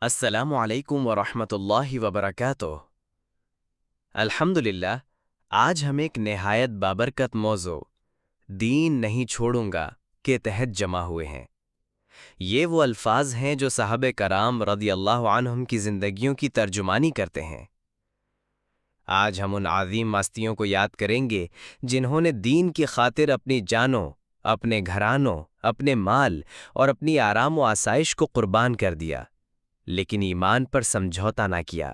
السلام علیکم ورحمۃ اللہ وبرکاتہ۔ الحمدللہ، آج ہم ایک نہایت بابرکت موضوع دین نہیں چھوڑوں گا کے تحت جمع ہوئے ہیں۔ یہ وہ الفاظ ہیں جو صحابہ کرام رضی اللہ عنہم کی زندگیوں کی ترجمانی کرتے ہیں۔ آج ہم ان عظیم ہستیوں کو یاد کریں گے جنہوں نے دین کی خاطر اپنی جانوں، اپنے گھرانوں، اپنے مال اور اپنی آرام و آسائش کو قربان کر دیا، لیکن ایمان پر سمجھوتا نہ کیا۔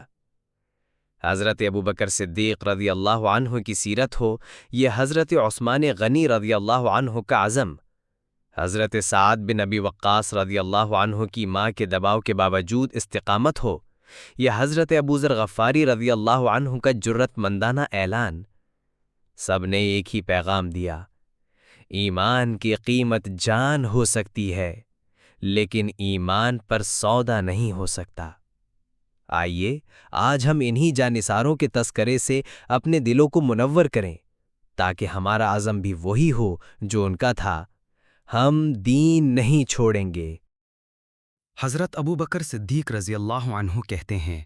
حضرت ابوبکر صدیق رضی اللہ عنہ کی سیرت ہو، یہ حضرت عثمان غنی رضی اللہ عنہ کا عزم، حضرت سعد بن ابی وقاص رضی اللہ عنہ کی ماں کے دباؤ کے باوجود استقامت ہو، یہ حضرت ابو ذر غفاری رضی اللہ عنہ کا جرأت مندانہ اعلان، سب نے ایک ہی پیغام دیا: ایمان کی قیمت جان ہو سکتی ہے، لیکن ایمان پر سودا نہیں ہو سکتا۔ آئیے آج ہم انہی جانثاروں کے تذکرے سے اپنے دلوں کو منور کریں، تاکہ ہمارا عزم بھی وہی ہو جو ان کا تھا: ہم دین نہیں چھوڑیں گے۔ حضرت ابوبکر صدیق رضی اللہ عنہ کہتے ہیں،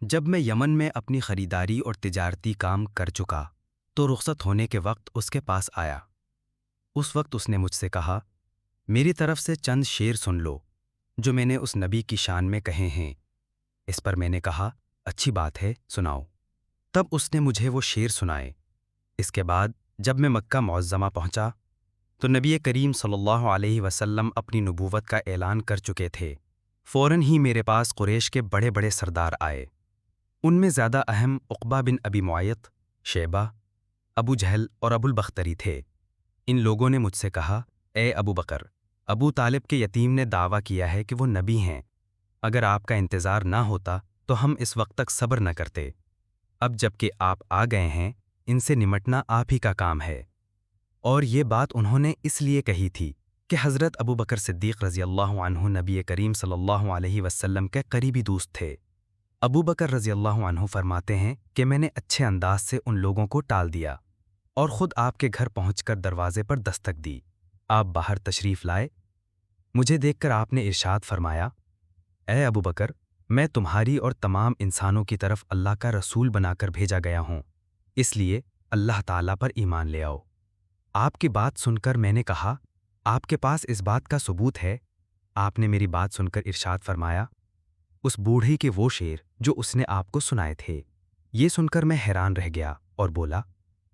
جب میں یمن میں اپنی خریداری اور تجارتی کام کر چکا تو رخصت ہونے کے وقت اس کے پاس آیا۔ اس وقت اس نے مجھ سے کہا، میری طرف سے چند شعر سن لو جو میں نے اس نبی کی شان میں کہے ہیں۔ اس پر میں نے کہا، اچھی بات ہے، سناؤ۔ تب اس نے مجھے وہ شعر سنائے۔ اس کے بعد جب میں مکہ معظمہ پہنچا تو نبی کریم صلی اللہ علیہ وسلم اپنی نبوت کا اعلان کر چکے تھے۔ فوراً ہی میرے پاس قریش کے بڑے بڑے سردار آئے۔ ان میں زیادہ اہم عقبہ بن ابی معیط، شیبہ، ابو جہل اور ابو البختری تھے۔ ان لوگوں نے مجھ سے کہا، اے ابو بکر، ابو طالب کے یتیم نے دعویٰ کیا ہے کہ وہ نبی ہیں۔ اگر آپ کا انتظار نہ ہوتا تو ہم اس وقت تک صبر نہ کرتے۔ اب جب کہ آپ آ گئے ہیں، ان سے نمٹنا آپ ہی کا کام ہے۔ اور یہ بات انہوں نے اس لیے کہی تھی کہ حضرت ابوبکر صدیق رضی اللہ عنہ نبی کریم صلی اللہ علیہ وسلم کے قریبی دوست تھے۔ ابو بکر رضی اللہ عنہ فرماتے ہیں کہ میں نے اچھے انداز سے ان لوگوں کو ٹال دیا اور خود آپ کے گھر پہنچ کر دروازے پر دستک دی۔ آپ باہر تشریف لائے۔ مجھے دیکھ کر آپ نے ارشاد فرمایا، اے ابو بکر، میں تمہاری اور تمام انسانوں کی طرف اللہ کا رسول بنا کر بھیجا گیا ہوں، اس لیے اللہ تعالیٰ پر ایمان لے آؤ۔ آپ کی بات سن کر میں نے کہا، آپ کے پاس اس بات کا ثبوت ہے؟ آپ نے میری بات سن کر ارشاد فرمایا، اس بوڑھی کے وہ شعر جو اس نے آپ کو سنائے تھے۔ یہ سن کر میں حیران رہ گیا اور بولا،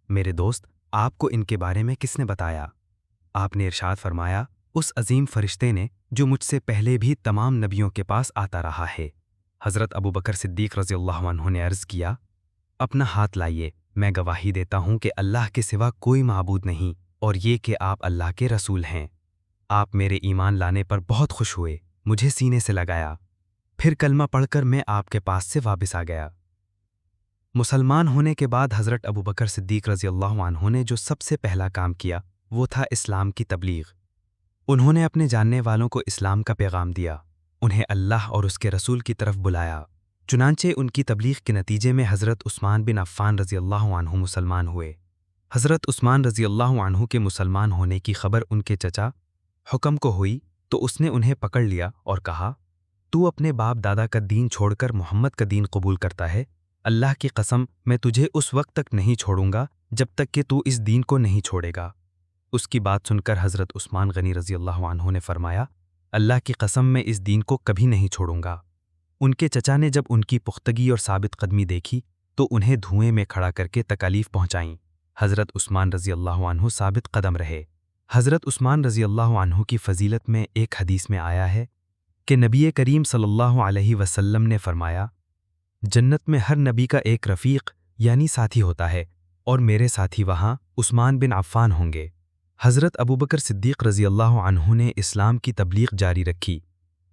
میرے دوست، آپ کو ان کے بارے میں کس نے بتایا؟ آپ نے ارشاد فرمایا، اس عظیم فرشتے نے جو مجھ سے پہلے بھی تمام نبیوں کے پاس آتا رہا ہے۔ حضرت ابوبکر صدیق رضی اللہ عنہ نے عرض کیا، اپنا ہاتھ لائیے، میں گواہی دیتا ہوں کہ اللہ کے سوا کوئی معبود نہیں، اور یہ کہ آپ اللہ کے رسول ہیں۔ آپ میرے ایمان لانے پر بہت خوش ہوئے، مجھے سینے سے لگایا، پھر کلمہ پڑھ کر میں آپ کے پاس سے واپس آ گیا۔ مسلمان ہونے کے بعد حضرت ابوبکر صدیق رضی اللہ عنہ نے جو سب سے پہلا کام کیا وہ تھا اسلام کی تبلیغ۔ انہوں نے اپنے جاننے والوں کو اسلام کا پیغام دیا، انہیں اللہ اور اس کے رسول کی طرف بلایا۔ چنانچہ ان کی تبلیغ کے نتیجے میں حضرت عثمان بن عفان رضی اللہ عنہ مسلمان ہوئے۔ حضرت عثمان رضی اللہ عنہ کے مسلمان ہونے کی خبر ان کے چچا حکم کو ہوئی تو اس نے انہیں پکڑ لیا اور کہا، تو اپنے باپ دادا کا دین چھوڑ کر محمد کا دین قبول کرتا ہے؟ اللہ کی قسم، میں تجھے اس وقت تک نہیں چھوڑوں گا جب تک کہ تو اس دین کو نہیں چھوڑے گا۔ اس کی بات سن کر حضرت عثمان غنی رضی اللہ عنہ نے فرمایا، اللہ کی قسم، میں اس دین کو کبھی نہیں چھوڑوں گا۔ ان کے چچا نے جب ان کی پختگی اور ثابت قدمی دیکھی تو انہیں دھوئیں میں کھڑا کر کے تکالیف پہنچائیں۔ حضرت عثمان رضی اللہ عنہ ثابت قدم رہے۔ حضرت عثمان رضی اللہ عنہ کی فضیلت میں ایک حدیث میں آیا ہے کہ نبی کریم صلی اللہ علیہ وسلم نے فرمایا، جنت میں ہر نبی کا ایک رفیق یعنی ساتھی ہوتا ہے، اور میرے ساتھی وہاں عثمان بن عفان ہوں گے۔ حضرت ابوبکر صدیق رضی اللہ عنہ نے اسلام کی تبلیغ جاری رکھی۔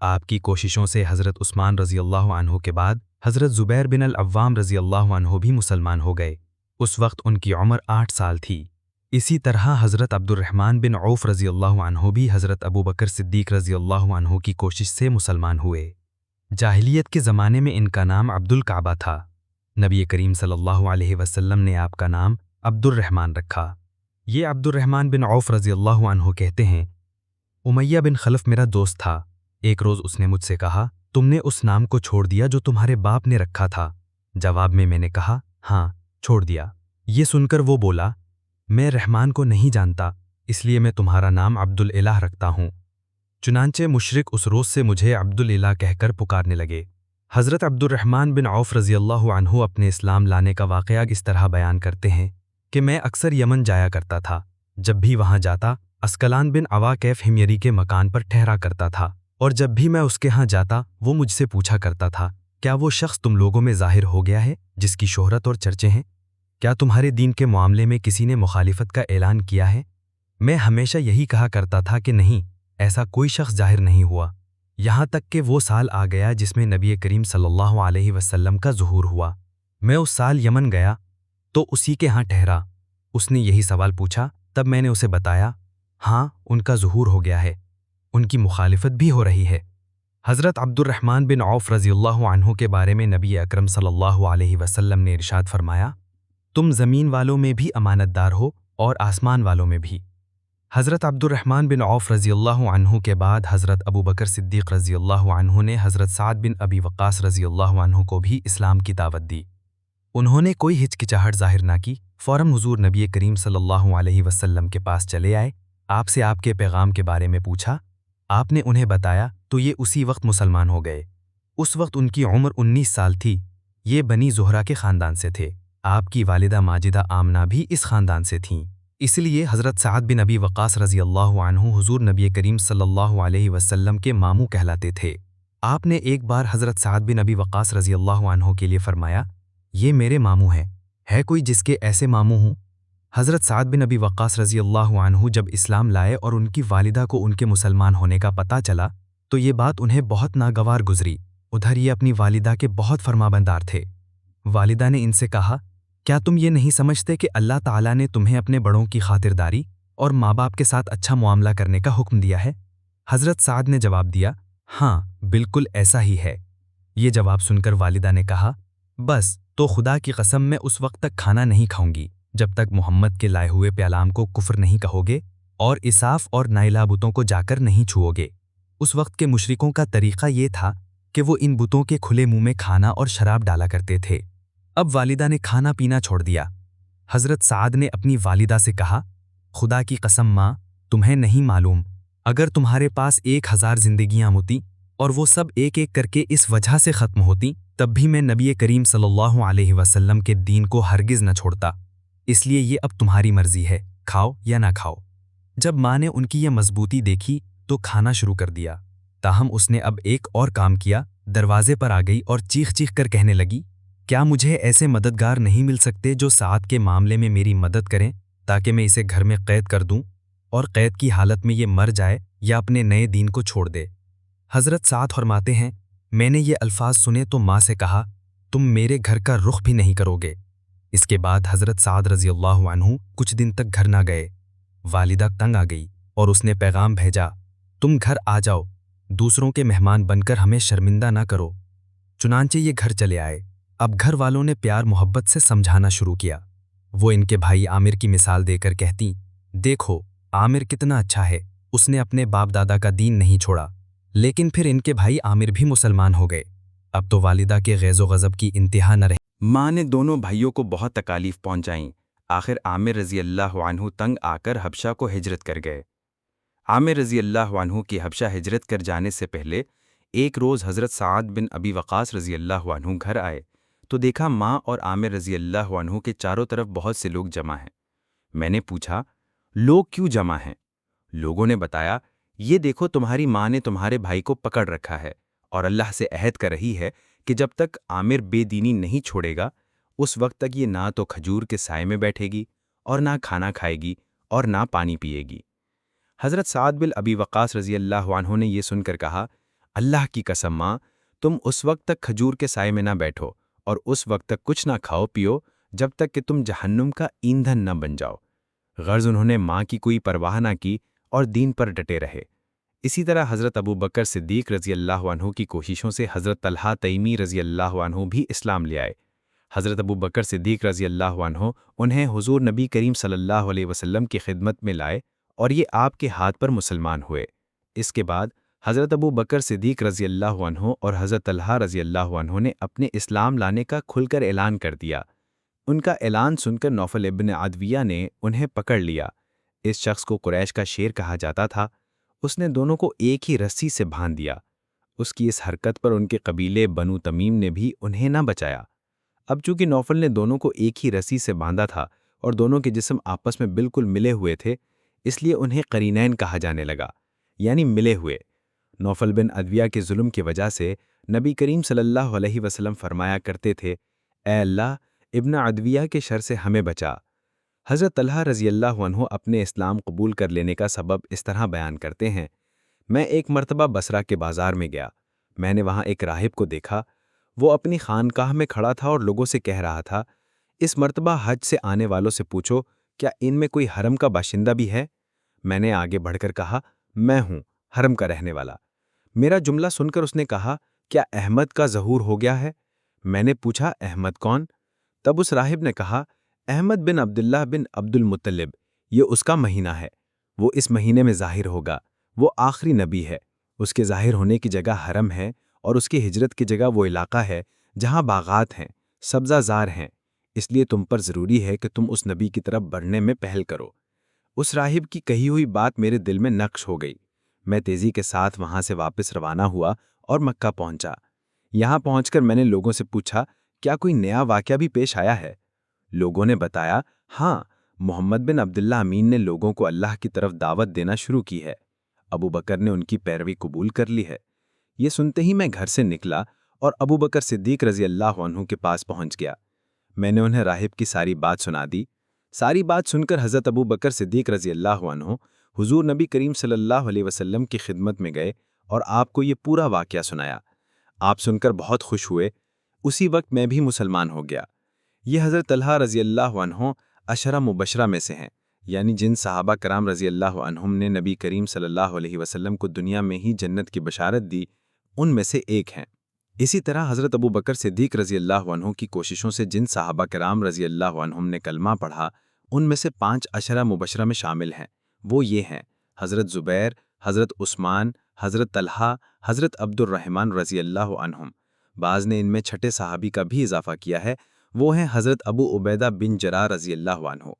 آپ کی کوششوں سے حضرت عثمان رضی اللہ عنہ کے بعد حضرت زبیر بن العوام رضی اللہ عنہ بھی مسلمان ہو گئے۔ اس وقت ان کی عمر 8 سال تھی۔ اسی طرح حضرت عبد الرحمن بن عوف رضی اللہ عنہ بھی حضرت ابوبکر صدیق رضی اللہ عنہ کی کوشش سے مسلمان ہوئے۔ جاہلیت کے زمانے میں ان کا نام عبد الکعبہ تھا۔ نبی کریم صلی اللہ علیہ وسلم نے آپ کا نام عبد الرحمن رکھا۔ یہ عبد الرحمن بن عوف رضی اللہ عنہ کہتے ہیں، امیہ بن خلف میرا دوست تھا۔ ایک روز اس نے مجھ سے کہا، تم نے اس نام کو چھوڑ دیا جو تمہارے باپ نے رکھا تھا؟ جواب میں نے کہا، ہاں، چھوڑ دیا۔ یہ سن کر وہ بولا، میں رحمان کو نہیں جانتا، اس لیے میں تمہارا نام عبداللہ رکھتا ہوں۔ چنانچہ مشرک اس روز سے مجھے عبداللہ کہہ کر پکارنے لگے۔ حضرت عبد الرحمن بن عوف رضی اللہ عنہ اپنے اسلام لانے کا واقعہ اس طرح بیان کرتے ہیں کہ میں اکثر یمن جایا کرتا تھا۔ جب بھی وہاں جاتا، اسکلان بن عوا کیف ہمیری کے مکان پر ٹھہرا کرتا تھا، اور جب بھی میں اس کے ہاں جاتا وہ مجھ سے پوچھا کرتا تھا، کیا وہ شخص تم لوگوں میں ظاہر ہو گیا ہے جس کی شہرت اور چرچے ہیں؟ کیا تمہارے دین کے معاملے میں کسی نے مخالفت کا اعلان کیا ہے؟ میں ہمیشہ یہی کہا کرتا تھا کہ نہیں، ایسا کوئی شخص ظاہر نہیں ہوا، یہاں تک کہ وہ سال آ گیا جس میں نبی کریم صلی اللہ علیہ وسلم کا ظہور ہوا۔ میں اس سال یمن گیا تو اسی کے ہاں ٹھہرا۔ اس نے یہی سوال پوچھا، تب میں نے اسے بتایا، ہاں، ان کا ظہور ہو گیا ہے، ان کی مخالفت بھی ہو رہی ہے۔ حضرت عبد الرحمن بن عوف رضی اللہ عنہ کے بارے میں نبی اکرم صلی اللہ علیہ وسلم نے ارشاد فرمایا، تم زمین والوں میں بھی امانت دار ہو اور آسمان والوں میں بھی۔ حضرت عبد الرحمن بن عوف رضی اللہ عنہ کے بعد حضرت ابو بکر صدیق رضی اللہ عنہ نے حضرت سعد بن ابی وقاص رضی اللہ عنہ کو بھی اسلام کی دعوت دی۔ انہوں نے کوئی ہچکچاہٹ ظاہر نہ کی، فوراً حضور نبی کریم صلی اللہ علیہ وسلم کے پاس چلے آئے، آپ سے آپ کے پیغام کے بارے میں پوچھا، آپ نے انہیں بتایا تو یہ اسی وقت مسلمان ہو گئے۔ اس وقت ان کی عمر 19 سال تھی۔ یہ بنی زہرہ کے خاندان سے تھے۔ آپ کی والدہ ماجدہ آمنہ بھی اس خاندان سے تھیں، اس لیے حضرت سعد بن ابی وقاص رضی اللہ عنہ حضور نبی کریم صلی اللہ علیہ وسلم کے ماموں کہلاتے تھے۔ آپ نے ایک بار حضرت سعد بن ابی وقاص رضی اللہ عنہ کے لیے فرمایا، یہ میرے ماموں ہیں، ہے کوئی جس کے ایسے ماموں ہوں؟ حضرت سعد بن ابی وقاص رضی اللہ عنہ جب اسلام لائے اور ان کی والدہ کو ان کے مسلمان ہونے کا پتہ چلا تو یہ بات انہیں بہت ناگوار گزری۔ ادھر یہ اپنی والدہ کے بہت فرمانبردار تھے۔ والدہ نے ان سے کہا، کیا تم یہ نہیں سمجھتے کہ اللہ تعالیٰ نے تمہیں اپنے بڑوں کی خاطرداری اور ماں باپ کے ساتھ اچھا معاملہ کرنے کا حکم دیا ہے؟ حضرت سعد نے جواب دیا، ہاں، بالکل ایسا ہی ہے۔ یہ جواب سن کر والدہ نے کہا، بس تو خدا کی قسم میں اس وقت تک کھانا نہیں کھاؤں گی جب تک محمد کے لائے ہوئے پیغام کو کفر نہیں کہو گے اور اساف اور نائلہ بتوں کو جا کر نہیں چھوؤ گے۔ اس وقت کے مشرکوں کا طریقہ یہ تھا کہ وہ ان بتوں کے کھلے منہ میں کھانا اور شراب ڈالا کرتے تھے۔ اب والدہ نے کھانا پینا چھوڑ دیا۔ حضرت سعد نے اپنی والدہ سے کہا، خدا کی قسم ماں، تمہیں نہیں معلوم، اگر تمہارے پاس 1000 زندگیاں ہوتی اور وہ سب ایک ایک کر کے اس وجہ سے ختم ہوتی تب بھی میں نبی کریم صلی اللہ علیہ وسلم کے دین کو ہرگز نہ چھوڑتا، اس لیے یہ اب تمہاری مرضی ہے، کھاؤ یا نہ کھاؤ۔ جب ماں نے ان کی یہ مضبوطی دیکھی تو کھانا شروع کر دیا، تاہم اس نے اب ایک اور کام کیا، دروازے پر آ گئی اور چیخ چیخ کر کہنے لگی، کیا مجھے ایسے مددگار نہیں مل سکتے جو سعد کے معاملے میں میری مدد کریں تاکہ میں اسے گھر میں قید کر دوں اور قید کی حالت میں یہ مر جائے یا اپنے نئے دین کو چھوڑ دے؟ حضرت سعد فرماتے ہیں، میں نے یہ الفاظ سنے تو ماں سے کہا، تم میرے گھر کا رخ بھی نہیں کرو گے۔ اس کے بعد حضرت سعد رضی اللہ عنہ کچھ دن تک گھر نہ گئے۔ والدہ تنگ آ گئی اور اس نے پیغام بھیجا، تم گھر آ جاؤ، دوسروں کے مہمان بن کر ہمیں شرمندہ نہ کرو۔ چنانچہ یہ گھر چلے آئے۔ اب گھر والوں نے پیار محبت سے سمجھانا شروع کیا۔ وہ ان کے بھائی عامر کی مثال دے کر کہتی، دیکھو عامر کتنا اچھا ہے، اس نے اپنے باپ دادا کا دین نہیں چھوڑا۔ لیکن پھر ان کے بھائی عامر بھی مسلمان ہو گئے۔ اب تو والدہ کے غیظ و غضب کی انتہا نہ رہی۔ ماں نے دونوں بھائیوں کو بہت تکالیف پہنچائیں۔ آخر عامر رضی اللہ عنہ تنگ آ کر حبشہ کو ہجرت کر گئے۔ عامر رضی اللہ عنہ کی حبشہ ہجرت کر جانے سے پہلے ایک روز حضرت سعد بن ابی وقاص رضی اللہ عنہ گھر آئے تو دیکھا ماں اور عامر رضی اللہ عنہ کے چاروں طرف بہت سے لوگ جمع ہیں۔ میں نے پوچھا، لوگ کیوں جمع ہیں؟ لوگوں نے بتایا، یہ دیکھو تمہاری ماں نے تمہارے بھائی کو پکڑ رکھا ہے اور اللہ سے عہد کر رہی ہے کہ جب تک عامر بے دینی نہیں چھوڑے گا اس وقت تک یہ نہ تو کھجور کے سائے میں بیٹھے گی اور نہ کھانا کھائے گی اور نہ پانی پیے گی۔ حضرت سعد بن ابی وقاص رضی اللہ عنہ نے یہ سن کر کہا، اللہ کی قسم ماں، تم اس وقت تک کھجور کے سائے میں نہ بیٹھو اور اس وقت تک کچھ نہ کھاؤ پیو جب تک کہ تم جہنم کا ایندھن نہ بن جاؤ۔ غرض انہوں نے ماں کی کوئی پرواہ نہ کی اور دین پر ڈٹے رہے۔ اسی طرح حضرت ابو بکر صدیق رضی اللہ عنہ کی کوششوں سے حضرت طلحہ تیمی رضی اللہ عنہ بھی اسلام لے آئے۔ حضرت ابو بکر صدیق رضی اللہ عنہ انہیں حضور نبی کریم صلی اللہ علیہ وسلم کی خدمت میں لائے اور یہ آپ کے ہاتھ پر مسلمان ہوئے۔ اس کے بعد حضرت ابو بکر صدیق رضی اللہ عنہ اور حضرت طلحہ رضی اللہ عنہ نے اپنے اسلام لانے کا کھل کر اعلان کر دیا۔ ان کا اعلان سن کر نوفل ابن عدویہ نے انہیں پکڑ لیا۔ اس شخص کو قریش کا شیر کہا جاتا تھا۔ اس نے دونوں کو ایک ہی رسی سے باندھ دیا۔ اس کی اس حرکت پر ان کے قبیلے بنو تمیم نے بھی انہیں نہ بچایا۔ اب چونکہ نوفل نے دونوں کو ایک ہی رسی سے باندھا تھا اور دونوں کے جسم آپس میں بالکل ملے ہوئے تھے، اس لیے انہیں قرینین کہا جانے لگا، یعنی ملے ہوئے۔ نوفل بن عدویہ کے ظلم کی وجہ سے نبی کریم صلی اللہ علیہ وسلم فرمایا کرتے تھے، اے اللہ، ابن عدویہ کے شر سے ہمیں بچا۔ حضرت طلحہ رضی اللہ عنہ اپنے اسلام قبول کر لینے کا سبب اس طرح بیان کرتے ہیں، میں ایک مرتبہ بصرہ کے بازار میں گیا۔ میں نے وہاں ایک راہب کو دیکھا۔ وہ اپنی خانقاہ میں کھڑا تھا اور لوگوں سے کہہ رہا تھا، اس مرتبہ حج سے آنے والوں سے پوچھو کیا ان میں کوئی حرم کا باشندہ بھی ہے؟ میں نے آگے بڑھ کر کہا، میں ہوں، حرم کا رہنے والا۔ میرا جملہ سن کر اس نے کہا، کیا احمد کا ظہور ہو گیا ہے؟ میں نے پوچھا، احمد کون؟ تب اس راہب نے کہا، احمد بن عبداللہ بن عبد المطلب، یہ اس کا مہینہ ہے، وہ اس مہینے میں ظاہر ہوگا، وہ آخری نبی ہے، اس کے ظاہر ہونے کی جگہ حرم ہے اور اس کی ہجرت کی جگہ وہ علاقہ ہے جہاں باغات ہیں، سبزہ زار ہیں، اس لیے تم پر ضروری ہے کہ تم اس نبی کی طرف بڑھنے میں پہل کرو۔ اس راہب کی کہی ہوئی بات میرے دل میں نقش ہو گئی۔ میں تیزی کے ساتھ وہاں سے واپس روانہ ہوا اور مکہ پہنچا۔ یہاں پہنچ کر میں نے لوگوں سے پوچھا، کیا کوئی نیا واقعہ بھی پیش آیا ہے؟ لوگوں نے بتایا، ہاں، محمد بن عبداللہ امین نے لوگوں کو اللہ کی طرف دعوت دینا شروع کی ہے۔ ابو بکر نے ان کی پیروی قبول کر لی ہے۔ یہ سنتے ہی میں گھر سے نکلا اور ابو بکر صدیق رضی اللہ عنہ کے پاس پہنچ گیا۔ میں نے انہیں راہب کی ساری بات سنا دی۔ ساری بات سن کر حضرت ابو بکر صدیق رضی اللہ عنہ حضور نبی کریم صلی اللہ علیہ وسلم کی خدمت میں گئے اور آپ کو یہ پورا واقعہ سنایا۔ آپ سن کر بہت خوش ہوئے۔ اسی وقت میں بھی مسلمان ہو گیا۔ یہ حضرت طلحہ رضی اللہ عنہ عشرہ مبشرہ میں سے ہیں، یعنی جن صحابہ کرام رضی اللہ عنہم نے نبی کریم صلی اللہ علیہ وسلم کو دنیا میں ہی جنت کی بشارت دی، ان میں سے ایک ہیں۔ اسی طرح حضرت ابو بکر صدیق رضی اللہ عنہ کی کوششوں سے جن صحابہ کرام رضی اللہ عنہم نے کلمہ پڑھا، ان میں سے 5 عشرہ مبشرہ میں شامل ہیں۔ وہ یہ ہیں، حضرت زبیر، حضرت عثمان، حضرت طلحہ، حضرت عبد الرحمن رضی اللہ عنہم۔ بعض نے ان میں چھٹے صحابی کا بھی اضافہ کیا ہے، وہ ہیں حضرت ابو عبیدہ بن جراح رضی اللہ عنہ۔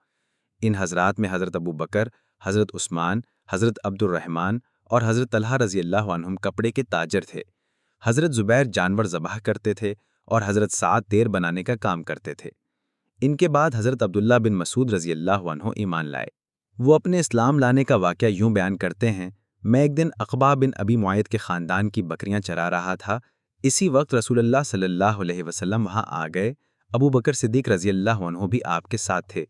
ان حضرات میں حضرت ابو بکر، حضرت عثمان، حضرت عبد الرحمن اور حضرت طلحہ رضی اللہ عنہم کپڑے کے تاجر تھے۔ حضرت زبیر جانور ذبح کرتے تھے اور حضرت سعد تیر بنانے کا کام کرتے تھے۔ ان کے بعد حضرت عبداللہ بن مسعود رضی اللہ عنہ ایمان لائے۔ وہ اپنے اسلام لانے کا واقعہ یوں بیان کرتے ہیں، میں ایک دن عقبہ بن ابی معیط کے خاندان کی بکریاں چرا رہا تھا۔ اسی وقت رسول اللہ صلی اللہ علیہ وسلم وہاں آ گئے۔ ابو بکر صدیق رضی اللہ عنہ بھی آپ کے ساتھ تھے۔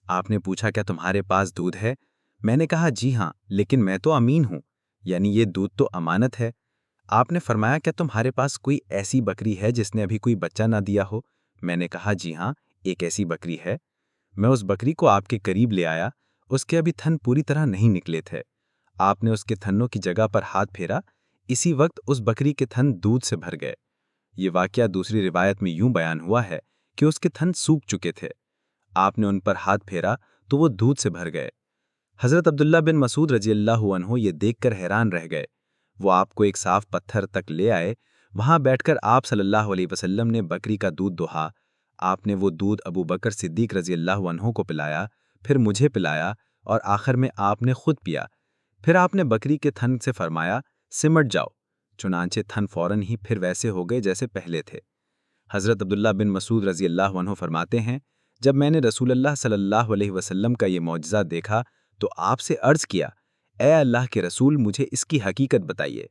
آپ نے پوچھا، کیا تمہارے پاس دودھ ہے؟ میں نے کہا، جی ہاں، لیکن میں تو امین ہوں، یعنی یہ دودھ تو امانت ہے۔ آپ نے فرمایا، کیا تمہارے پاس کوئی ایسی بکری ہے جس نے ابھی کوئی بچہ نہ دیا ہو؟ میں نے کہا، جی ہاں، ایک ایسی بکری ہے۔ میں اس بکری کو آپ کے قریب لے آیا۔ اس کے ابھی تھن پوری طرح نہیں نکلے تھے۔ آپ نے اس کے تھنوں کی جگہ پر ہاتھ پھیرا، اسی وقت اس بکری کے تھن دودھ سے بھر گئے۔ یہ واقعہ دوسری روایت میں یوں بیان ہوا ہے کہ اس کے تھن سوکھ چکے تھے۔ آپ نے ان پر ہاتھ پھیرا تو وہ دودھ سے بھر گئے۔ حضرت عبداللہ بن مسعود رضی اللہ عنہ یہ دیکھ کر حیران رہ گئے۔ وہ آپ کو ایک صاف پتھر تک لے آئے۔ وہاں بیٹھ کر آپ صلی اللہ علیہ وسلم نے بکری کا دودھ دوہا۔ آپ نے وہ دودھ ابو بکر صدیق رضی اللہ عنہ کو پلایا، پھر مجھے پلایا اور آخر میں آپ نے خود پیا۔ پھر آپ نے بکری کے تھن سے فرمایا، سمٹ جاؤ۔ چنانچہ تھن فوراً ہی پھر ویسے ہو گئے جیسے پہلے تھے۔ حضرت عبداللہ بن مسعود رضی اللہ عنہ فرماتے ہیں، جب میں نے رسول اللہ صلی اللہ علیہ وسلم کا یہ معجزہ دیکھا تو آپ سے عرض کیا، اے اللہ کے رسول، مجھے اس کی حقیقت بتائیے۔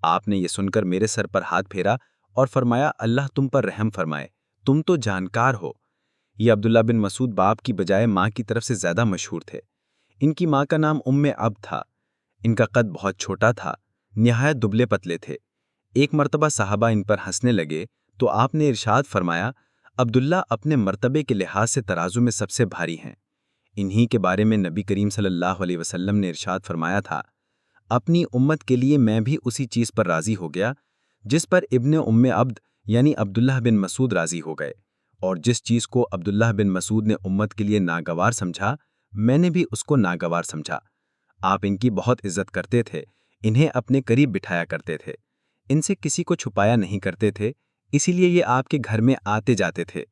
آپ نے یہ سن کر میرے سر پر ہاتھ پھیرا اور فرمایا، اللہ تم پر رحم فرمائے، تم تو جانکار ہو۔ یہ عبداللہ بن مسعود باپ کی بجائے ماں کی طرف سے زیادہ مشہور تھے۔ ان کی ماں کا نام عبد تھا۔ ان کا قد بہت چھوٹا تھا، نہایت دبلے پتلے تھے۔ ایک مرتبہ صحابہ ان پر ہنسنے لگے تو آپ نے ارشاد فرمایا، عبداللہ اپنے مرتبے کے لحاظ سے ترازو میں سب سے بھاری ہیں۔ انہی کے بارے میں نبی کریم صلی اللہ علیہ وسلم نے ارشاد فرمایا تھا، اپنی امت کے لیے میں بھی اسی چیز پر راضی ہو گیا جس پر ابن عبد یعنی عبداللہ بن مسعود راضی ہو گئے، اور جس چیز کو عبداللہ بن مسعود نے امت کے لیے ناگوار سمجھا، میں نے بھی اس کو ناگوار سمجھا۔ آپ ان کی بہت عزت کرتے تھے، انہیں اپنے قریب بٹھایا کرتے تھے، ان سے کسی کو چھپایا نہیں کرتے تھے، اسی لیے یہ آپ کے گھر میں آتے جاتے تھے۔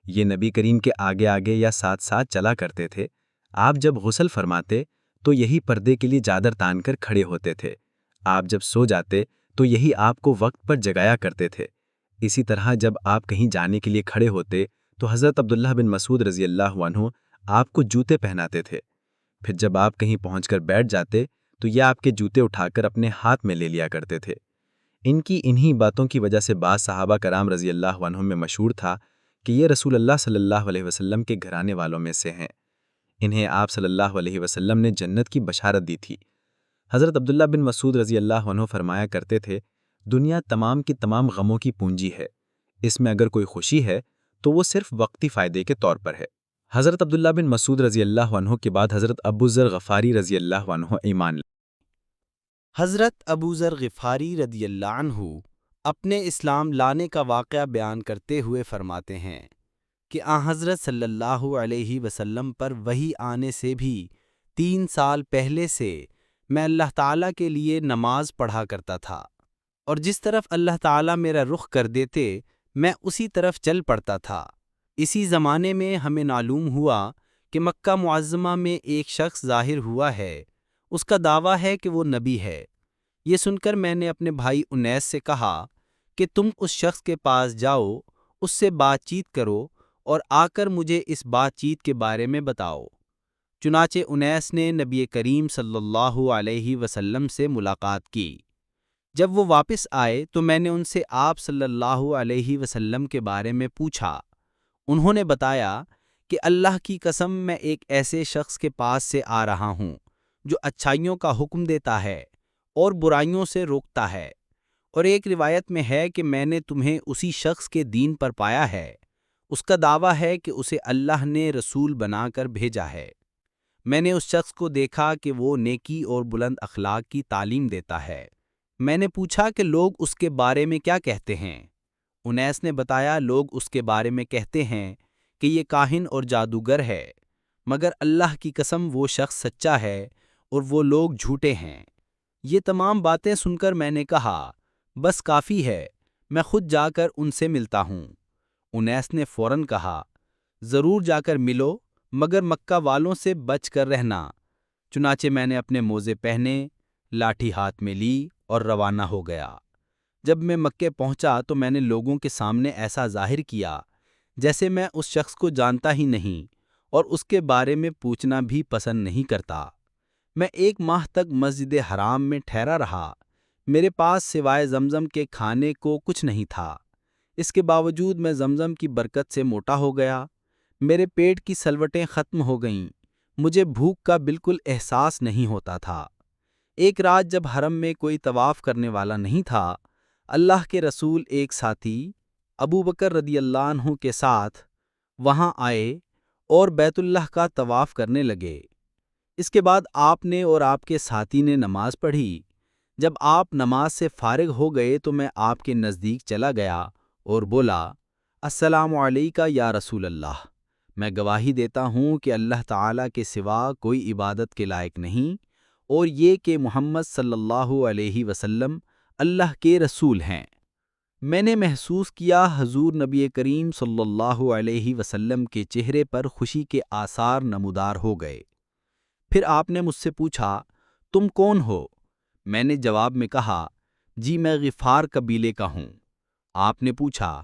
یہ نبی کریم کے آگے آگے یا ساتھ ساتھ چلا کرتے تھے۔ آپ جب غسل فرماتے تو یہی پردے کے لیے چادر تان کر کھڑے ہوتے تھے۔ آپ جب سو جاتے تو یہی آپ کو وقت پر جگایا کرتے تھے۔ اسی طرح جب آپ کہیں جانے کے لیے کھڑے ہوتے تو حضرت عبداللہ بن مسعود رضی اللہ عنہ آپ کو جوتے پہناتے تھے۔ پھر جب آپ کہیں پہنچ کر بیٹھ جاتے تو یہ آپ کے جوتے اٹھا کر اپنے ہاتھ میں لے لیا کرتے تھے۔ ان کی انہی باتوں کی وجہ سے بعض صحابہ کرام رضی اللہ عنہم میں مشہور تھا کہ یہ رسول اللہ صلی اللہ علیہ وسلم کے گھرانے والوں میں سے ہیں۔ انہیں آپ صلی اللہ علیہ وسلم نے جنت کی بشارت دی تھی۔ حضرت عبداللہ بن مسعود رضی اللہ عنہ فرمایا کرتے تھے، دنیا تمام کی تمام غموں کی پونجی ہے، اس میں اگر کوئی خوشی ہے تو وہ صرف وقتی فائدے کے طور پر ہے۔ حضرت عبداللہ بن مسعود رضی اللہ عنہ کے بعد حضرت ابو ذر غفاری رضی اللہ عنہ ایمان لائے۔ حضرت ابو ذر غفاری رضی اللہ عنہ اپنے اسلام لانے کا واقعہ بیان کرتے ہوئے فرماتے ہیں کہ حضرت صلی اللہ علیہ وسلم پر وحی آنے سے بھی 3 سال پہلے سے میں اللہ تعالیٰ کے لیے نماز پڑھا کرتا تھا، اور جس طرف اللہ تعالیٰ میرا رخ کر دیتے میں اسی طرف چل پڑتا تھا۔ اسی زمانے میں ہمیں معلوم ہوا کہ مکہ معظمہ میں ایک شخص ظاہر ہوا ہے، اس کا دعویٰ ہے کہ وہ نبی ہے۔ یہ سن کر میں نے اپنے بھائی انیس سے کہا کہ تم اس شخص کے پاس جاؤ، اس سے بات چیت کرو اور آ کر مجھے اس بات چیت کے بارے میں بتاؤ۔ چنانچہ انیس نے نبی کریم صلی اللہ علیہ وسلم سے ملاقات کی۔ جب وہ واپس آئے تو میں نے ان سے آپ صلی اللہ علیہ وسلم کے بارے میں پوچھا۔ انہوں نے بتایا کہ اللہ کی قسم میں ایک ایسے شخص کے پاس سے آ رہا ہوں جو اچھائیوں کا حکم دیتا ہے اور برائیوں سے روکتا ہے، اور ایک روایت میں ہے کہ میں نے تمہیں اسی شخص کے دین پر پایا ہے۔ اس کا دعویٰ ہے کہ اسے اللہ نے رسول بنا کر بھیجا ہے۔ میں نے اس شخص کو دیکھا کہ وہ نیکی اور بلند اخلاق کی تعلیم دیتا ہے۔ میں نے پوچھا کہ لوگ اس کے بارے میں کیا کہتے ہیں؟ انیس نے بتایا، لوگ اس کے بارے میں کہتے ہیں کہ یہ کاہن اور جادوگر ہے، مگر اللہ کی قسم وہ شخص سچا ہے اور وہ لوگ جھوٹے ہیں۔ یہ تمام باتیں سن کر میں نے کہا، بس کافی ہے، میں خود جا کر ان سے ملتا ہوں۔ انیس نے فوراً کہا، ضرور جا کر ملو، مگر مکہ والوں سے بچ کر رہنا۔ چنانچہ میں نے اپنے موزے پہنے، لاٹھی ہاتھ میں لی اور روانہ ہو گیا۔ جب میں مکے پہنچا تو میں نے لوگوں کے سامنے ایسا ظاہر کیا جیسے میں اس شخص کو جانتا ہی نہیں اور اس کے بارے میں پوچھنا بھی پسند نہیں کرتا۔ میں 1 ماہ تک مسجد حرام میں ٹھہرا رہا۔ میرے پاس سوائے زمزم کے کھانے کو کچھ نہیں تھا۔ اس کے باوجود میں زمزم کی برکت سے موٹا ہو گیا۔ میرے پیٹ کی سلوٹیں ختم ہو گئیں۔ مجھے بھوک کا بالکل احساس نہیں ہوتا تھا۔ ایک رات جب حرم میں کوئی طواف کرنے والا نہیں تھا، اللہ کے رسول ایک ساتھی ابو بکر رضی اللہ عنہ کے ساتھ وہاں آئے اور بیت اللہ کا طواف کرنے لگے۔ اس کے بعد آپ نے اور آپ کے ساتھی نے نماز پڑھی۔ جب آپ نماز سے فارغ ہو گئے تو میں آپ کے نزدیک چلا گیا اور بولا، السلام علیکہ یا رسول اللہ، میں گواہی دیتا ہوں کہ اللہ تعالیٰ کے سوا کوئی عبادت کے لائق نہیں، اور یہ کہ محمد صلی اللہ علیہ وسلم اللہ کے رسول ہیں۔ میں نے محسوس کیا حضور نبی کریم صلی اللہ علیہ وسلم کے چہرے پر خوشی کے آثار نمودار ہو گئے۔ پھر آپ نے مجھ سے پوچھا، تم کون ہو؟ میں نے جواب میں کہا، جی میں غفار قبیلے کا ہوں۔ آپ نے پوچھا،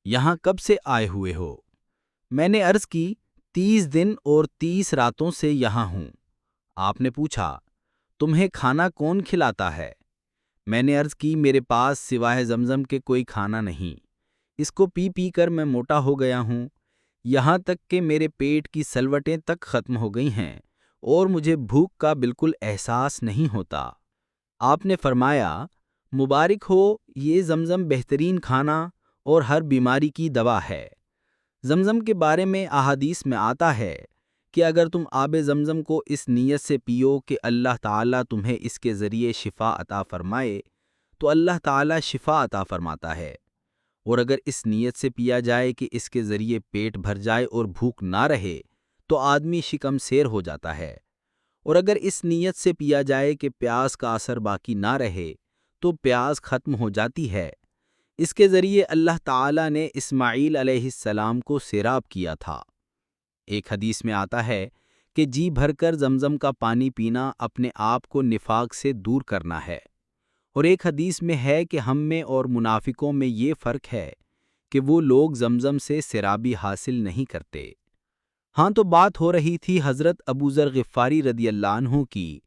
یہاں کب سے آئے ہوئے ہو؟ میں نے عرض کی، 30 دن اور 30 راتوں سے یہاں ہوں۔ آپ نے پوچھا، تمہیں کھانا کون کھلاتا ہے؟ میں نے عرض کی، میرے پاس سوائے زمزم کے کوئی کھانا نہیں، اس کو پی پی کر میں موٹا ہو گیا ہوں، یہاں تک کہ میرے پیٹ کی سلوٹیں تک ختم ہو گئی ہیں اور مجھے بھوک کا بالکل احساس نہیں ہوتا۔ آپ نے فرمایا، مبارک ہو، یہ زمزم بہترین کھانا اور ہر بیماری کی دوا ہے۔ زمزم کے بارے میں احادیث میں آتا ہے کہ اگر تم آب زمزم کو اس نیت سے پیو کہ اللہ تعالیٰ تمہیں اس کے ذریعے شفا عطا فرمائے تو اللہ تعالیٰ شفا عطا فرماتا ہے، اور اگر اس نیت سے پیا جائے کہ اس کے ذریعے پیٹ بھر جائے اور بھوک نہ رہے تو آدمی شکم سیر ہو جاتا ہے، اور اگر اس نیت سے پیا جائے کہ پیاس کا اثر باقی نہ رہے تو پیاس ختم ہو جاتی ہے۔ اس کے ذریعے اللہ تعالیٰ نے اسماعیل علیہ السلام کو سیراب کیا تھا۔ ایک حدیث میں آتا ہے کہ جی بھر کر زمزم کا پانی پینا اپنے آپ کو نفاق سے دور کرنا ہے، اور ایک حدیث میں ہے کہ ہم میں اور منافقوں میں یہ فرق ہے کہ وہ لوگ زمزم سے سیرابی حاصل نہیں کرتے۔ ہاں، تو بات ہو رہی تھی حضرت ابو ذر غفاری رضی اللہ عنہ کی۔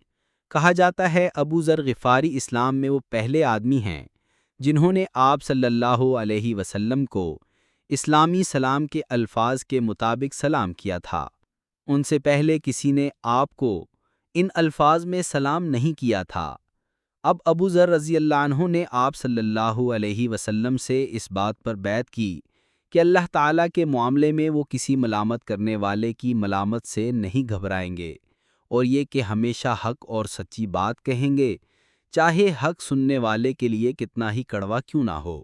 کہا جاتا ہے ابو ذر غفاری اسلام میں وہ پہلے آدمی ہیں جنہوں نے آپ صلی اللہ علیہ وسلم کو اسلامی سلام کے الفاظ کے مطابق سلام کیا تھا۔ ان سے پہلے کسی نے آپ کو ان الفاظ میں سلام نہیں کیا تھا۔ اب ابو ذر رضی اللہ عنہ نے آپ صلی اللہ علیہ وسلم سے اس بات پر بیعت کی کہ اللہ تعالیٰ کے معاملے میں وہ کسی ملامت کرنے والے کی ملامت سے نہیں گھبرائیں گے، اور یہ کہ ہمیشہ حق اور سچی بات کہیں گے، چاہے حق سننے والے کے لیے کتنا ہی کڑوا کیوں نہ ہو۔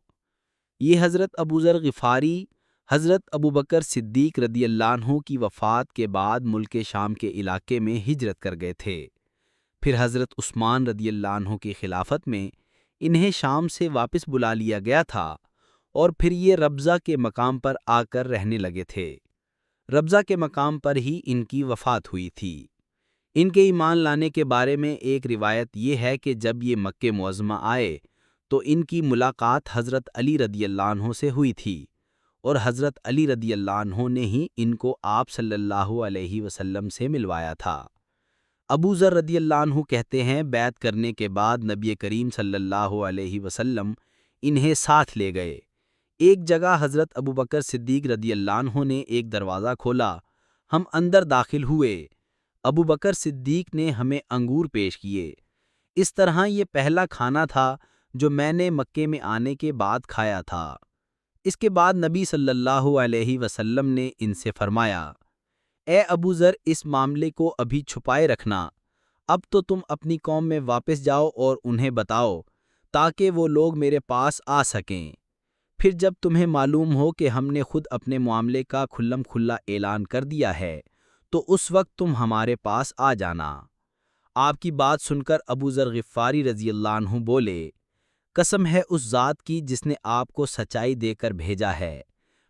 یہ حضرت ابو ذر غفاری حضرت ابو بکر صدیق رضی اللہ عنہ کی وفات کے بعد ملک شام کے علاقے میں ہجرت کر گئے تھے۔ پھر حضرت عثمان رضی اللہ عنہ کی خلافت میں انہیں شام سے واپس بلا لیا گیا تھا، اور پھر یہ ربضہ کے مقام پر آ کر رہنے لگے تھے۔ ربضہ کے مقام پر ہی ان کی وفات ہوئی تھی۔ ان کے ایمان لانے کے بارے میں ایک روایت یہ ہے کہ جب یہ مکہ معظمہ آئے تو ان کی ملاقات حضرت علی رضی اللہ عنہ سے ہوئی تھی، اور حضرت علی رضی اللہ عنہ نے ہی ان کو آپ صلی اللہ علیہ وسلم سے ملوایا تھا۔ ابو ذر رضی اللہ عنہ کہتے ہیں بیعت کرنے کے بعد نبی کریم صلی اللہ علیہ وسلم انہیں ساتھ لے گئے۔ ایک جگہ حضرت ابو بکر صدیق رضی اللہ عنہ نے ایک دروازہ کھولا، ہم اندر داخل ہوئے۔ ابو بکر صدیق نے ہمیں انگور پیش کیے۔ اس طرح یہ پہلا کھانا تھا جو میں نے مکے میں آنے کے بعد کھایا تھا۔ اس کے بعد نبی صلی اللہ علیہ وسلم نے ان سے فرمایا، اے ابو ذر، اس معاملے کو ابھی چھپائے رکھنا، اب تو تم اپنی قوم میں واپس جاؤ اور انہیں بتاؤ تاکہ وہ لوگ میرے پاس آ سکیں۔ پھر جب تمہیں معلوم ہو کہ ہم نے خود اپنے معاملے کا کھلم کھلا اعلان کر دیا ہے تو اس وقت تم ہمارے پاس آ جانا۔ آپ کی بات سن کر ابو ذر غفاری رضی اللہ عنہ بولے، قسم ہے اس ذات کی جس نے آپ کو سچائی دے کر بھیجا ہے،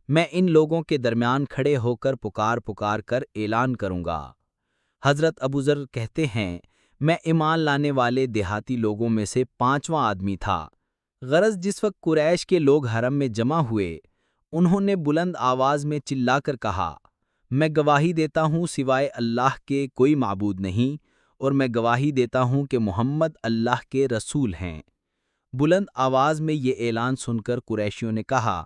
میں ان لوگوں کے درمیان کھڑے ہو کر پکار کر اعلان کروں گا۔ حضرت ابو ذر کہتے ہیں، میں ایمان لانے والے دیہاتی لوگوں میں سے 5واں آدمی تھا۔ غرض جس وقت قریش کے لوگ حرم میں جمع ہوئے، انہوں نے بلند آواز میں چلا کر کہا، میں گواہی دیتا ہوں سوائے اللہ کے کوئی معبود نہیں، اور میں گواہی دیتا ہوں کہ محمد اللہ کے رسول ہیں۔ بلند آواز میں یہ اعلان سن کر قریشیوں نے کہا،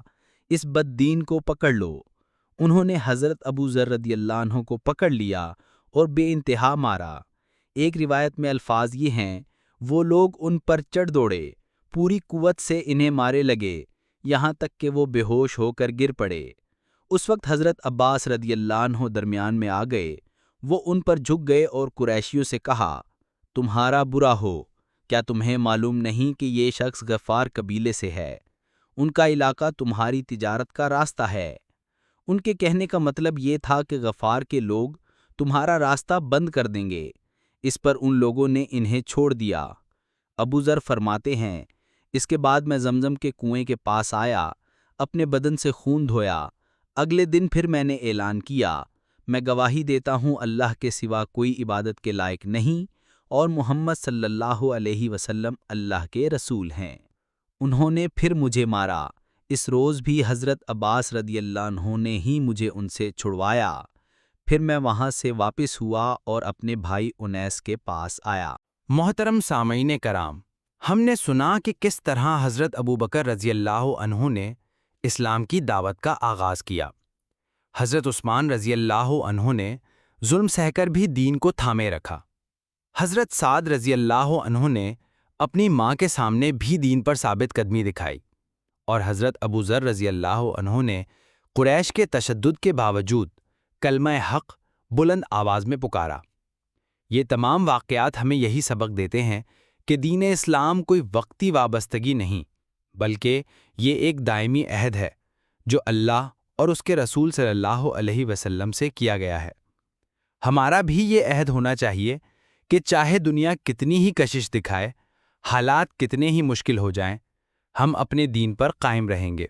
اس بد دین کو پکڑ لو۔ انہوں نے حضرت ابو ذر رضی اللہ عنہ کو پکڑ لیا اور بے انتہا مارا۔ ایک روایت میں الفاظ یہ ہیں، وہ لوگ ان پر چڑھ دوڑے، پوری قوت سے انہیں مارے لگے، یہاں تک کہ وہ بے ہوش ہو کر گر پڑے۔ اس وقت حضرت عباس رضی اللہ عنہ درمیان میں آ گئے۔ وہ ان پر جھک گئے اور قریشیوں سے کہا، تمہارا برا ہو، کیا تمہیں معلوم نہیں کہ یہ شخص غفار قبیلے سے ہے؟ ان کا علاقہ تمہاری تجارت کا راستہ ہے۔ ان کے کہنے کا مطلب یہ تھا کہ غفار کے لوگ تمہارا راستہ بند کر دیں گے۔ اس پر ان لوگوں نے انہیں چھوڑ دیا۔ ابو ذر فرماتے ہیں، اس کے بعد میں زمزم کے کنویں کے پاس آیا، اپنے بدن سے خون دھویا۔ اگلے دن پھر میں نے اعلان کیا، میں گواہی دیتا ہوں اللہ کے سوا کوئی عبادت کے لائق نہیں، اور محمد صلی اللہ علیہ وسلم اللہ کے رسول ہیں۔ انہوں نے پھر مجھے مارا۔ اس روز بھی حضرت عباس رضی اللہ عنہ نے ہی مجھے ان سے چھڑوایا۔ پھر میں وہاں سے واپس ہوا اور اپنے بھائی انیس کے پاس آیا۔ محترم سامعین کرام، ہم نے سنا کہ کس طرح حضرت ابو بکر رضی اللہ عنہ نے اسلام کی دعوت کا آغاز کیا۔ حضرت عثمان رضی اللہ عنہ نے ظلم سہ کر بھی دین کو تھامے رکھا۔ حضرت سعد رضی اللہ عنہ نے اپنی ماں کے سامنے بھی دین پر ثابت قدمی دکھائی، اور حضرت ابو ذر رضی اللہ عنہ نے قریش کے تشدد کے باوجود کلمہ حق بلند آواز میں پکارا۔ یہ تمام واقعات ہمیں یہی سبق دیتے ہیں کہ دین اسلام کوئی وقتی وابستگی نہیں، بلکہ یہ ایک دائمی عہد ہے جو اللہ اور اس کے رسول صلی اللہ علیہ وسلم سے کیا گیا ہے۔ ہمارا بھی یہ عہد ہونا چاہیے کہ چاہے دنیا کتنی ہی کشش دکھائے، حالات کتنے ہی مشکل ہو جائیں، ہم اپنے دین پر قائم رہیں گے،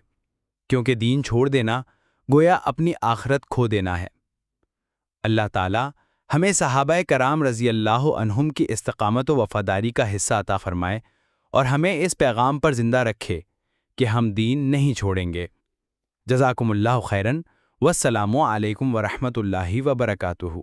کیونکہ دین چھوڑ دینا گویا اپنی آخرت کھو دینا ہے۔ اللہ تعالیٰ ہمیں صحابہ کرام رضی اللہ عنہم کی استقامت و وفاداری کا حصہ عطا فرمائے اور ہمیں اس پیغام پر زندہ رکھے کہ ہم دین نہیں چھوڑیں گے۔ جزاکم اللہ خیراً، والسلام علیکم ورحمۃ اللہ وبرکاتہ۔